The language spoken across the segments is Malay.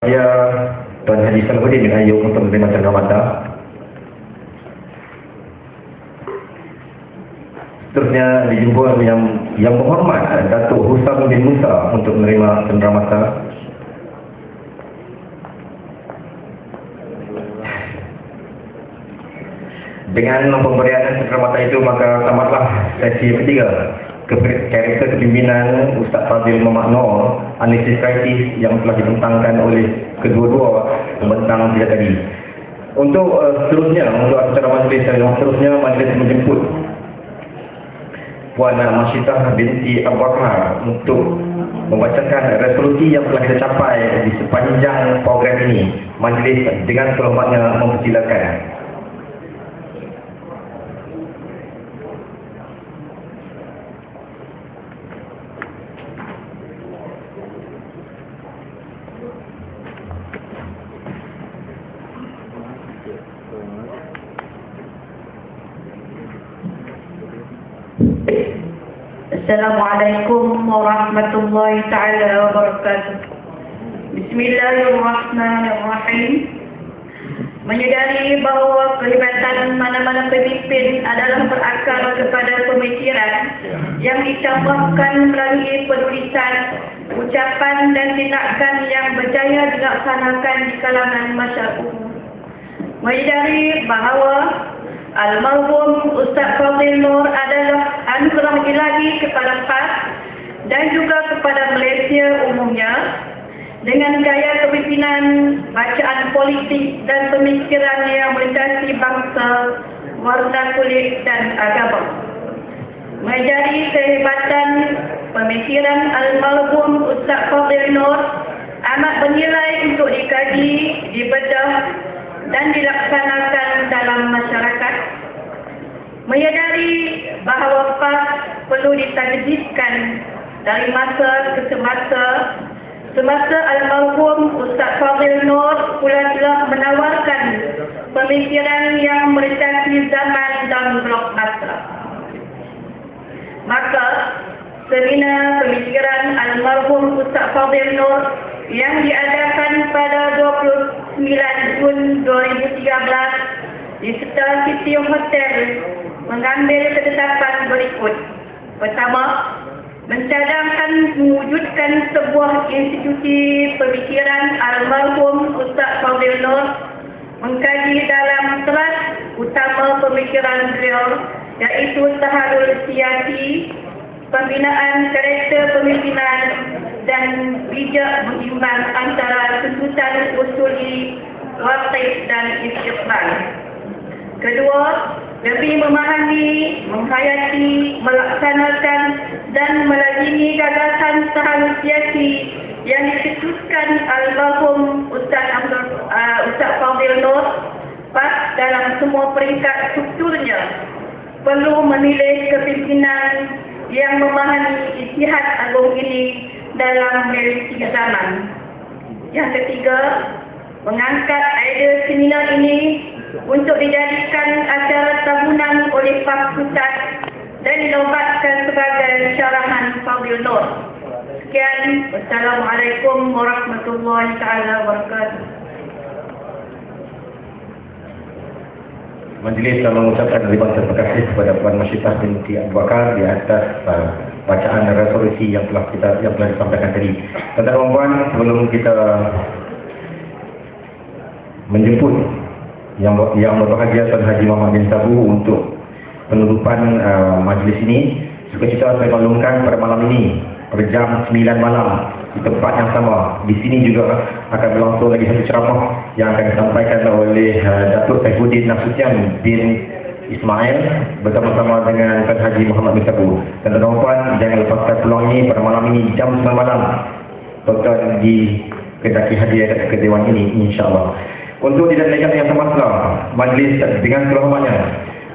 Saya Tuan Haji Salahuddin bin Ayub untuk menerima cenderamata. Seterusnya dijemput yang berhormat Datuk Husam bin Musa untuk menerima cenderamata. Dengan pemberian cenderamata itu maka tamatlah sesi ketiga karakter kepimpinan Ustaz Fadil Muhammad Noor, analisis kritis yang telah dibentangkan oleh kedua-dua pembentang tidak tadi. Untuk seterusnya, untuk acara majlis yang seterusnya, majlis menjemput Puan Masyidah binti Abu Bakar untuk membacakan resolusi yang telah kita capai di sepanjang program ini. Majlis dengan selamatnya mempersilakan. Assalamualaikum warahmatullahi ta'ala wabarakatuh. Bismillahirrahmanirrahim. Menyadari bahawa kehebatan mana-mana pemimpin adalah berakar kepada pemikiran yang ditambahkan melalui penulisan, ucapan dan tindakan yang berjaya dilaksanakan di kalangan masyarakat umum. Menyadari bahawa almarhum Ustaz Fadil Noor adalah anugerah ilahi kepada PAS dan juga kepada Malaysia umumnya dengan gaya kepimpinan, bacaan politik dan pemikiran yang melintasi bangsa, warna kulit dan agama. Menjadi kehebatan pemikiran almarhum Ustaz Fadil Noor amat bernilai untuk dikaji, dibedah dan dilaksanakan dalam masyarakat. Menyadari bahawa PAS perlu ditajdidkan dari masa ke semasa almarhum Ustaz Fadil Noor pula telah menawarkan pemikiran yang melintasi zaman dan blok masa. Maka seminar pemikiran almarhum Ustaz Fadil Noor yang diadakan pada 29 Jun 2013 di Star City Hotel mengambil ketetapan berikut. Pertama, mencadangkan mewujudkan sebuah institusi pemikiran almarhum Ustaz Fadil Noor, mengkaji dalam teras utama pemikiran beliau iaitu taharul siyasi, pembinaan karakter pemimpinan dan bijak mengimbang antara tuntutan usuli, waqif dan istiqbal. Kedua, lebih memahami, menghayati, melaksanakan dan melazimi gagasan taharul siyasi yang dicetuskan almarhum Ustaz Fadil Noor PAS dalam semua peringkat strukturnya. Perlu memilih kepimpinan yang memahami ijtihad agung ini dalam merisi zaman. Yang ketiga, mengangkat idea seminar ini untuk dijadikan acara tahunan oleh fakultas dan dinobatkan sebagai syarahan Fadil Noor. Sekian, wassalamualaikum warahmatullahi taala wabarakatuh. Majlis telah mengucapkan ribuan terima kasih kepada Puan Masyidah binti Abu Bakar di atas bacaan resolusi yang telah disampaikan tadi. Tuan-tuan dan puan, sebelum kita menjemput yang berbahagia Tuan Haji Muhammad bin Sabu untuk penutupan majlis ini, sukacita saya maklumkan pada malam ini pada jam 9 malam di tempat yang sama. Di sini juga akan berlangsung lagi satu ceramah yang akan disampaikan oleh Datuk Saifuddin Nasution bin Ismail bersama-sama dengan Tuan Haji Muhammad bin Sabu. Dan tuan-tuan, jangan lepaskan peluang ini pada malam ini jam 9 malam. Tuan-tuan di Kedaki hadiah ke Dewan ini, insya-Allah. Untuk tidak naikkan yang semasa majlis dengan kehormatannya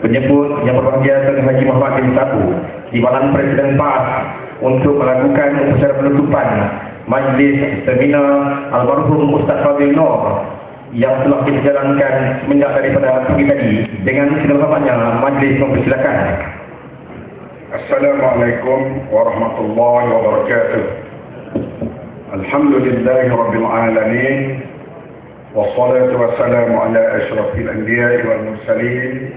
penyebut yang berbahagia Tuan Haji Muhammad bin Sabu di Badan Presiden PAS untuk melakukan upacara penutupan majlis seminar almarhum Ustaz Fadil Noor yang telah kita jalankan semenjak daripada pagi tadi. Dengan segala-galanya majlis mempersilakan. Assalamualaikum warahmatullahi wabarakatuh. Alhamdulillahi Rabbil Alamin. Wassalatu wassalamu ala ashrafil anbiya wal mursalin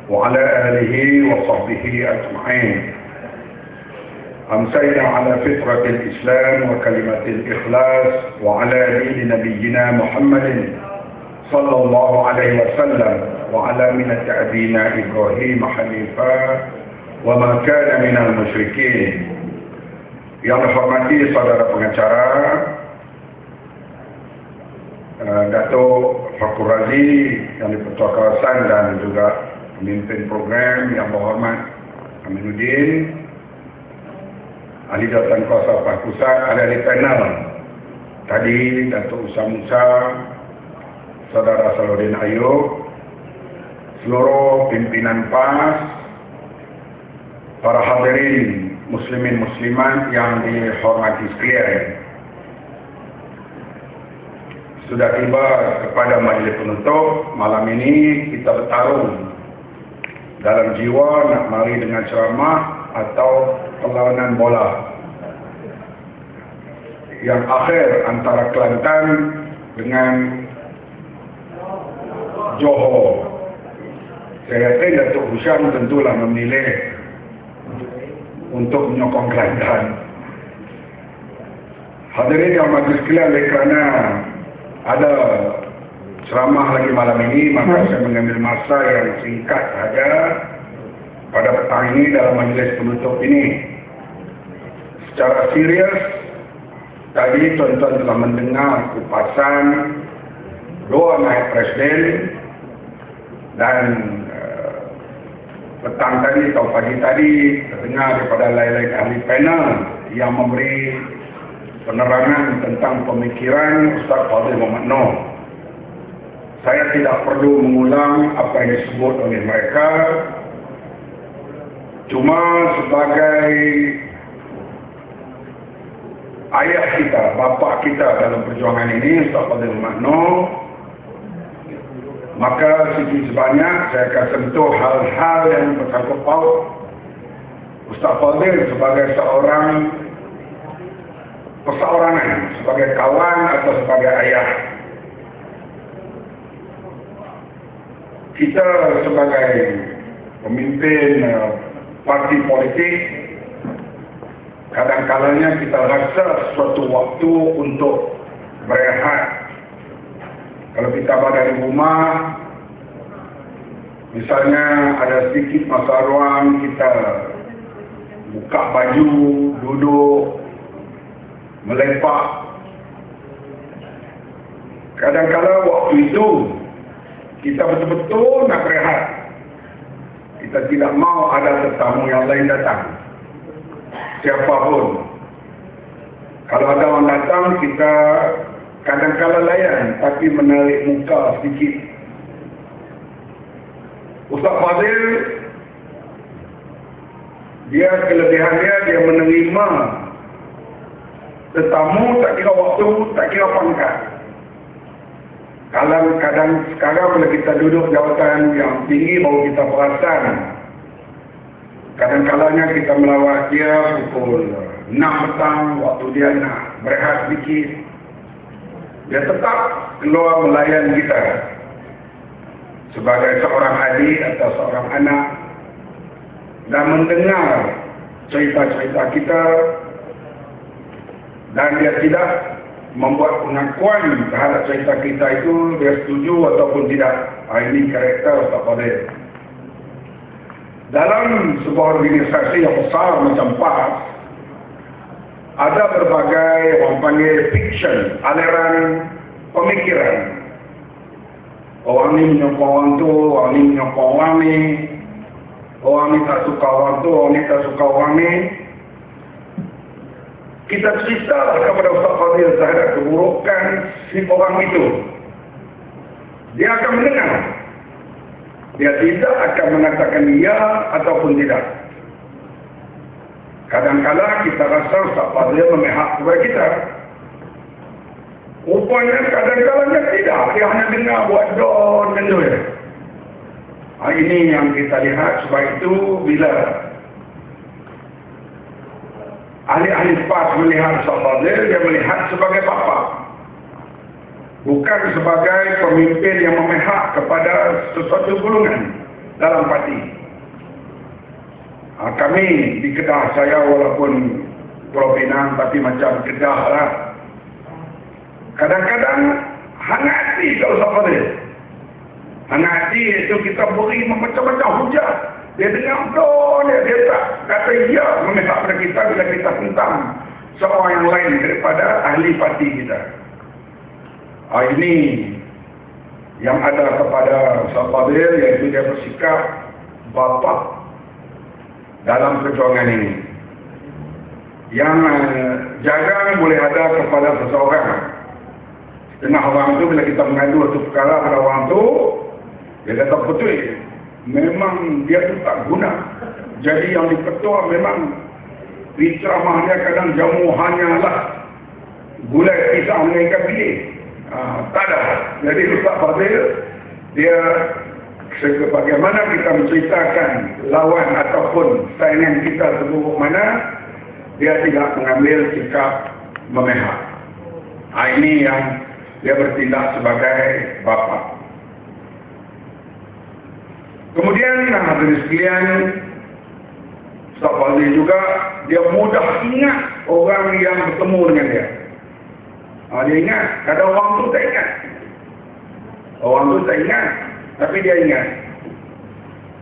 wa ala alihi wa sahbihi ajma'in. Amsayna ala fitratil Islam wa kalimatil ikhlas wa ala dini nabiyyina Muhammadin sallallahu alaihi wasallam wa ala millati abina Ibrahim hanifa wa ma kana minal musyrikin. Yang dihormati saudara pengacara Dato' Fakhur Razi, yang di-Ketua Kawasan dan juga pemimpin program yang berhormat Aminuddin, ahli jawatan kuasa Pak Pusat, ahli panel tadi Dato' Usam Musa, saudara Salahuddin Ayub, seluruh pimpinan PAS, para hadirin muslimin muslimat yang dihormati sekalian. Sudah tiba kepada majlis penutup. Malam ini kita bertarung dalam jiwa nak mari dengan ceramah atau perlawanan bola. Yang akhir antara Kelantan dengan Johor. Saya yakin Datuk Husyam tentulah memilih untuk menyokong Kelantan. Hadirin yang majlis sekalian, oleh kerana ada ceramah lagi malam ini, maka saya mengambil masa yang singkat saja pada petang ini dalam majlis penutup ini. Secara serius, tadi tuan-tuan telah mendengar kupasan doa naik presiden, dan petang tadi atau pagi tadi terdengar daripada lain-lain ahli panel yang memberi penerangan tentang pemikiran Ustaz Fadil Muhammad Noor. Saya tidak perlu mengulang apa yang disebut oleh mereka. Cuma sebagai ayah kita, bapa kita dalam perjuangan ini, Ustaz Fadil Muhammad Noor, maka sedikit sebanyak saya akan sentuh hal-hal yang bersangkut paut Ustaz Fadil sebagai seorang perseorangan, sebagai kawan atau sebagai ayah. Kita sebagai pemimpin parti politik, kadang-kalanya kita rasa suatu waktu untuk berehat. Kalau kita berada di rumah, misalnya ada sedikit masa ruang, kita buka baju, duduk, melepak. Kadang-kadang waktu itu kita betul-betul nak rehat. Kita tidak mau ada tetamu yang lain datang, siapapun. Kalau ada orang datang, kita kadang-kadang layan, tapi menarik muka sedikit. Ustaz Fadil, dia kelebihannya dia menerima tetamu, tak kira waktu, tak kira pangkat. Kalau kadang sekarang bila kita duduk jawatan yang tinggi baru kita perasan. Kadang-kadangnya kita melawat dia pukul 6 petang, waktu dia nak berehat sedikit. Dia tetap keluar melayan kita sebagai seorang adik atau seorang anak dan mendengar cerita-cerita kita. Dan dia tidak membuat pengakuan terhadap cerita kita itu dia setuju ataupun tidak. Ini karakter Ustaz Fadil. Dalam sebuah organisasi yang besar macam PAS, ada berbagai orang panggil fiction, aliran pemikiran. Orang ni menyokong orang tu, orang ni menyokong orang ni, orang ni tak suka orang tu, orang ni tak suka orang ni. Kita cerita kepada Ustaz Fadil terhadap keburukan si orang itu. Dia akan mendengar. Dia tidak akan mengatakan ya ataupun tidak. Kadang-kadang kita rasa Ustaz Fadil memihak kepada kita. Rupanya kadang-kadang tidak. Dia hanya dengar buat don dan don. Ini yang kita lihat. Sebab itu bila ahli-ahli PAS melihat Ustaz Fadil, dia melihat sebagai bapa, bukan sebagai pemimpin yang memihak kepada sesuatu golongan dalam parti. Kami di Kedah, saya walaupun Pulau Pinang tapi macam Kedah lah, kadang-kadang hangat hati kalau Ustaz Fadil. Hangat hati itu kita beri macam-macam hujah. Dia dengar dia tak kata ya memihak pada kita bila kita tentang seorang yang lain daripada ahli parti kita. Ini yang ada kepada Ustaz Fadil, iaitu dia bersikap bapa dalam perjuangan ini. Yang jarang boleh ada kepada seseorang. Setengah orang itu bila kita mengadu satu perkara pada orang itu, dia kata betul, memang dia tu tak guna. Jadi yang dipetua memang ceramahnya kadang jamuhannya lah gulai pisang dengan ikan bilik. Tak ada. Jadi Ustaz Fadil, dia sebagaimana kita menceritakan lawan ataupun saingan kita seburuk mana, dia tidak mengambil sikap memihak. Ini yang dia bertindak sebagai bapa. Kemudian hadirin sekalian, Ustaz Fadil juga dia mudah ingat orang yang bertemu dengan dia. Dia ingat, kadang orang tu tak ingat. Orang tu tak ingat, tapi dia ingat.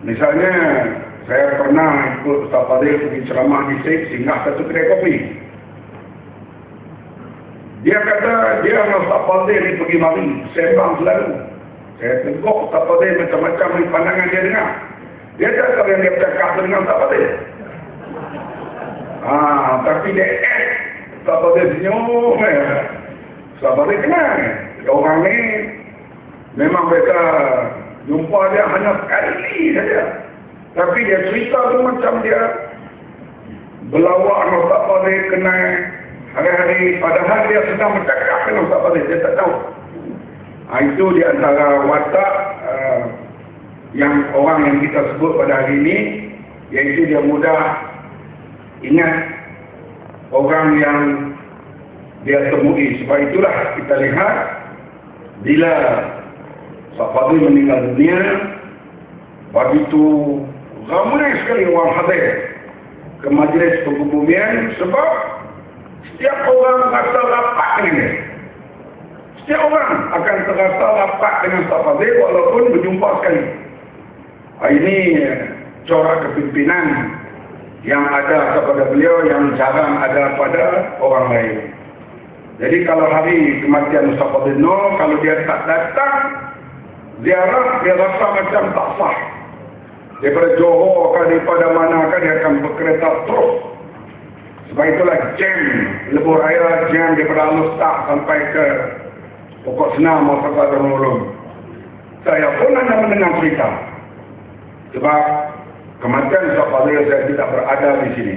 Misalnya, saya pernah ikut Ustaz Fadil pergi ceramah di Sik, singgah satu kedai kopi. Dia kata, dia dengan Ustaz Fadil ni pergi mari, sembang selalu. Saya tegur Ustaz Fadil macam-macam pandangan dia dengar. Dia tak tahu yang dia bercakap dengan Ustaz Fadil. Tapi dia Ustaz Fadil senyum. Ustaz Fadil kenal. Orang ni memang mereka jumpa dia hanya sekali saja. Tapi dia cerita tu macam dia berlawak dengan Ustaz Fadil kenal hari-hari. Padahal dia sedang bercakap dengan Ustaz Fadil. Dia tak tahu. Itu di antara watak yang orang yang kita sebut pada hari ini, iaitu dia mudah ingat orang yang dia temui. Sebab itulah kita lihat bila Ustaz Fadil meninggal dunia, begitu ramai sekali orang hadir ke majlis penguburan, sebab setiap orang rasa rapat dengan dia. Setiap orang akan terasa rapat dengan Ustaz Fadil walaupun berjumpa sekali. Ini corak kepimpinan yang ada kepada beliau yang jarang ada pada orang lain. Jadi kalau hari kematian Ustaz Fadil Nur, kalau dia tak datang ziarah, dia rasa macam tak sah. Daripada Johor ke daripada mana kan dia akan berkereta terus. Sebab itulah jam Lebuh Raya, jam daripada Al-Ustaz sampai ke Pokok Senam atau Darul Ulum. Saya pun hanya mendengar cerita. Sebab kematian Ustaz Fadil saya tidak berada di sini.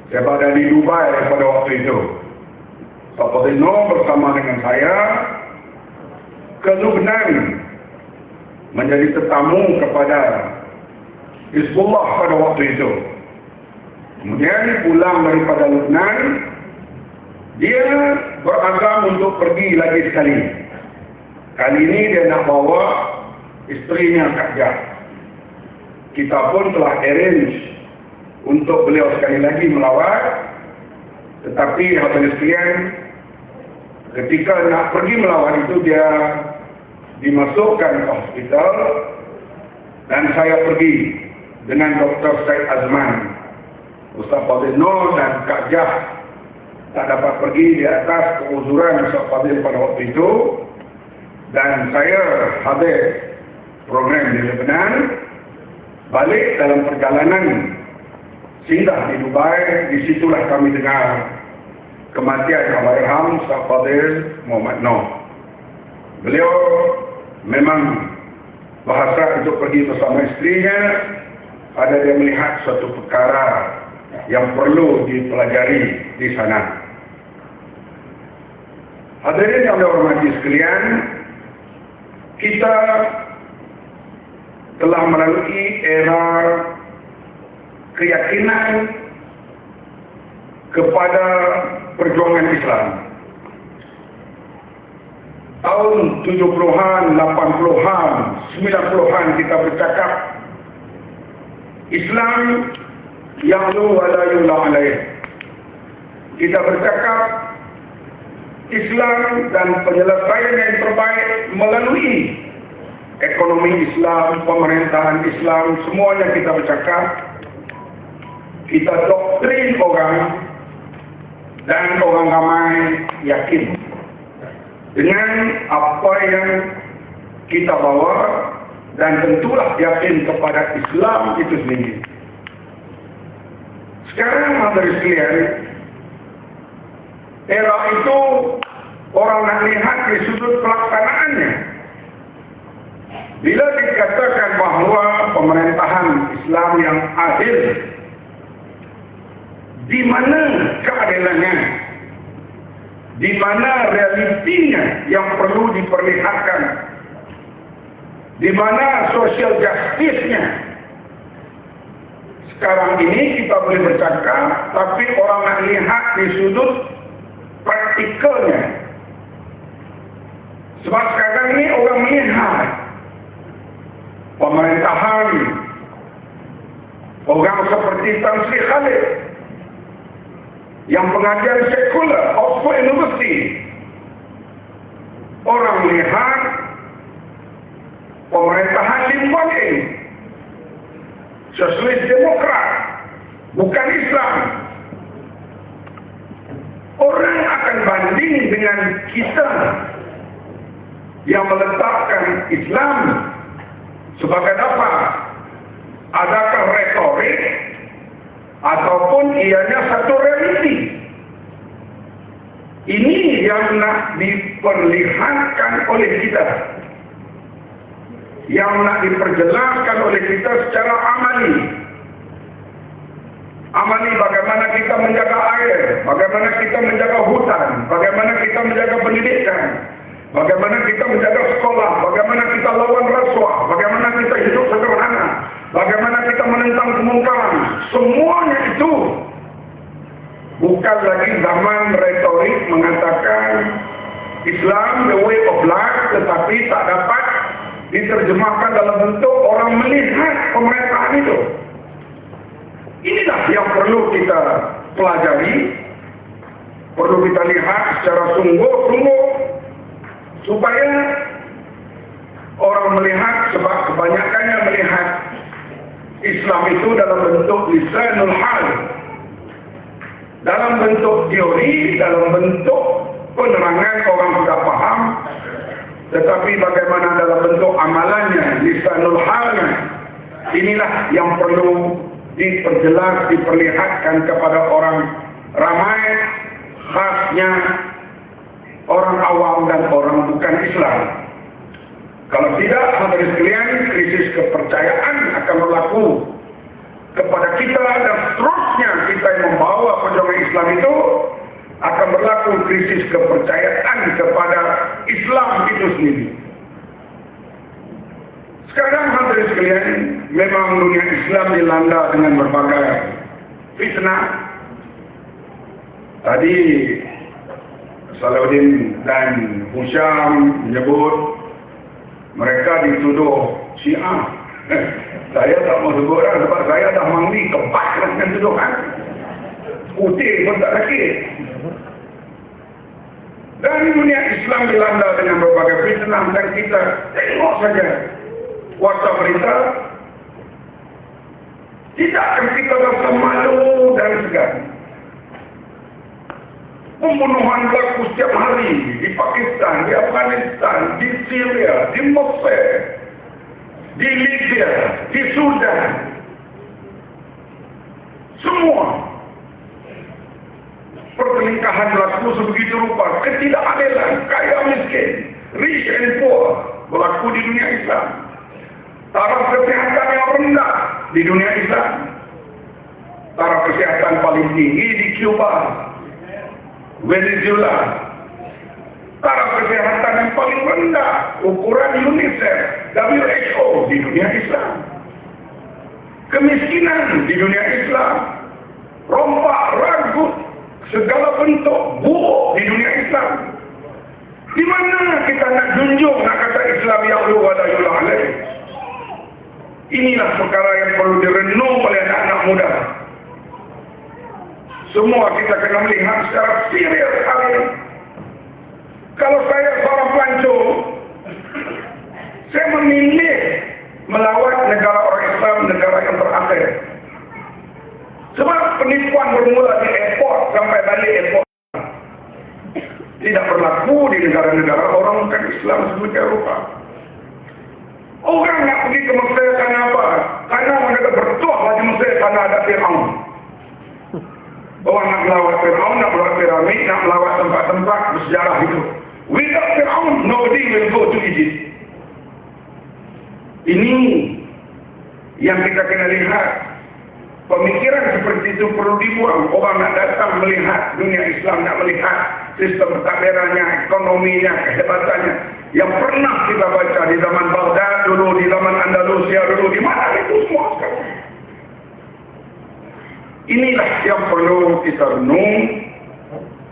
Saya berada di Dubai pada waktu itu. Ustaz Fadil Nur bersama dengan saya ke Lebanon menjadi tetamu kepada Hizbullah pada waktu itu. Kemudian pulang daripada Lebanon, dia berazam untuk pergi lagi sekali. Kali ini dia nak bawa isterinya Kak Jah. Kita pun telah arrange untuk beliau sekali lagi melawat. Tetapi hadirin sekalian, ketika nak pergi melawat itu dia dimasukkan ke hospital dan saya pergi dengan Dr. Syed Azman. Ustaz Fadil Nur dan Kak Jah tak dapat pergi di atas keuzuran Ustaz Fadil pada waktu itu, dan saya hadir program di Lebanon. Balik dalam perjalanan singgah di Dubai, disitulah kami dengar kematian Allahyarham Ustaz Fadil Muhammad Nur. Beliau memang berhasrat untuk pergi bersama isterinya. Ada dia melihat suatu perkara yang perlu dipelajari di sana. Hadirin yang dihormati sekalian, kita telah melalui era keyakinan kepada perjuangan Islam. Tahun 70-an, 80-an, 90-an kita bercakap Islam ya'lu wa la yu'la alaih. Kita bercakap Islam dan penyelesaian yang terbaik melalui ekonomi Islam, pemerintahan Islam, semuanya kita bercakap. Kita doktrin orang dan orang ramai yakin dengan apa yang kita bawa dan tentulah yakin kepada Islam itu sendiri. Sekarang hadirin sekalian, era itu orang nak lihat di sudut pelaksanaannya. Bila dikatakan bahawa pemerintahan Islam yang adil, di mana keadilannya, di mana realitinya yang perlu diperlihatkan, di mana social justice-nya. Sekarang ini kita boleh bercakap, tapi orang nak lihat di sudut praktikalnya. Sebab sekarang ini orang melihat pemerintahan orang seperti Tan Sri Khalid yang pengajar sekular Oxford University. Orang melihat pemerintahan Lee Kuan Yew, sosialis demokrat, bukan Islam. Orang akan banding dengan kita yang meletakkan Islam sebagai apa? Adakah retorik ataupun ianya satu realiti? Ini yang nak diperlihatkan oleh kita, yang nak diperjelaskan oleh kita secara amali. Amali bagaimana kita menjaga air, bagaimana kita menjaga hutan, bagaimana kita menjaga pendidikan, bagaimana kita menjaga sekolah, bagaimana kita lawan rasuah, bagaimana kita hidup sederhana, bagaimana kita menentang kemungkaran. Semuanya itu bukan lagi zaman retorik mengatakan Islam the way of life, tetapi tak dapat diterjemahkan dalam bentuk orang melihat pemerintahan itu. Inilah yang perlu kita pelajari, perlu kita lihat secara sungguh-sungguh supaya orang melihat, sebab kebanyakannya melihat Islam itu dalam bentuk lisanul hal, dalam bentuk teori, dalam bentuk penerangan orang sudah paham, tetapi bagaimana dalam bentuk amalannya, lisanul halnya, inilah yang perlu diperjelas, diperlihatkan kepada orang ramai, khasnya orang awam dan orang bukan Islam. Kalau tidak, hadirin sekalian, krisis kepercayaan akan berlaku kepada kita dan seterusnya kita yang membawa perjuangan Islam itu akan berlaku krisis kepercayaan kepada Islam itu sendiri. Sekarang hadirin sekalian, memang dunia Islam dilanda dengan berbagai fitnah. Tadi Salahuddin dan Husyam menyebut mereka dituduh Syiah. Saya tak mau sebut orang sebab saya dah mandi kebat dengan tuduhan. Putih pun tak sakit. Dan dunia Islam dilanda dengan berbagai fitnah dan kita tengok saja kuasa berita. Tidak akan kita rasa malu dan segan. Pembunuhan berlaku setiap hari di Pakistan, di Afghanistan, di Syria, di Mesir, di Libya, di Sudan. Semua pertelingkahan berlaku sebegitu rupa, ketidakadilan, kaya miskin, rich and poor berlaku di dunia Islam. Taraf kesehatan yang rendah di dunia Islam, taraf kesehatan paling tinggi di Cuba, Venezuela, taraf kesehatan yang paling rendah ukuran UNICEF, WHO di dunia Islam. Kemiskinan di dunia Islam, rompak, ragut, segala bentuk buruk di dunia Islam. Di mana kita nak junjung, nak kata Islam ya'lu wa la yu'la alaih? Inilah perkara yang perlu direnung oleh anak-anak muda. Semua kita kena melihat secara serius sekali. Kalau saya seorang pelancong, saya memilih melawat negara orang Islam, negara yang terakhir. Sebab penipuan bermula di airport sampai balik airport. Tidak berlaku di negara-negara orang bukan Islam seperti Eropah. Orang nak pergi ke Mesir kerana apa? Kerana mereka bertuahlah di Mesir kerana ada Fir'aun. Orang nak melawat Fir'aun, nak melawat piramid, nak melawat tempat-tempat bersejarah itu. Without Fir'aun, nobody will go to Egypt. Ini yang kita kena lihat. Pemikiran seperti itu perlu dibuang. Orang nak datang melihat dunia Islam, nak melihat sistem pentadbirannya, ekonominya, kehebatannya. Yang pernah kita baca di zaman Baghdad dulu, di zaman Andalusia dulu, di mana itu semua sekarang. Inilah yang perlu kita renung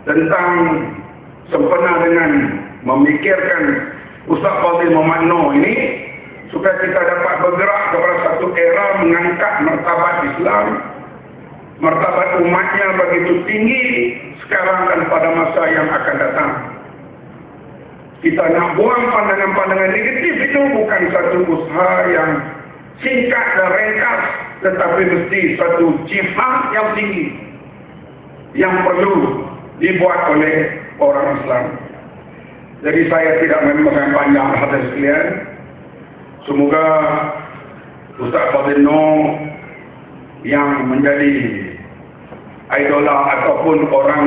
tentang sempena dengan memikirkan Ustaz Fadil Muhammad Noor ini, supaya kita dapat bergerak kepada satu era mengangkat martabat Islam, martabat umatnya begitu tinggi sekarang dan pada masa yang akan datang. Kita nak buang pandangan-pandangan negatif itu bukan satu usaha yang singkat dan ringkas, tetapi mesti satu jihad yang tinggi yang perlu dibuat oleh orang Islam. Jadi saya tidak memang panjang hadirin sekalian. Semoga Ustaz Fadil Noor yang menjadi idola ataupun orang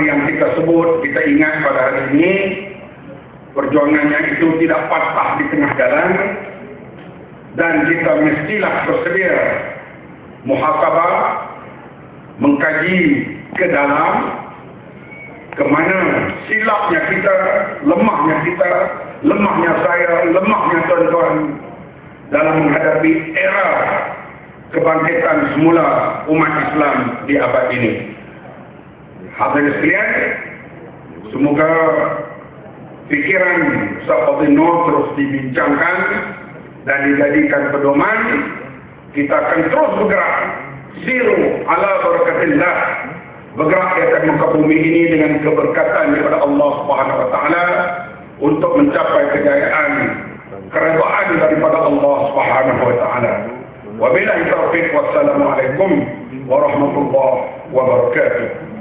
yang kita sebut, kita ingat pada hari ini, perjuangannya itu tidak patah di tengah jalan, dan kita mestilah bersedia muhasabah, mengkaji ke dalam ke mana silapnya kita, lemahnya saya, lemahnya tuan-tuan dalam menghadapi era kebangkitan semula umat Islam di abad ini. Hadirin sekalian, semoga fikiran Ustaz Fadil Noor terus dibincangkan dan dijadikan pedoman. Kita akan terus bergerak, siru ala barakatillah, bergerak di atas muka bumi ini dengan keberkatan daripada Allah Subhanahu wa taala untuk mencapai kejayaan, keredaan daripada Allah Subhanahu wa taala. Wabillahi taufiq, wassalamualaikum warahmatullahi wabarakatuh.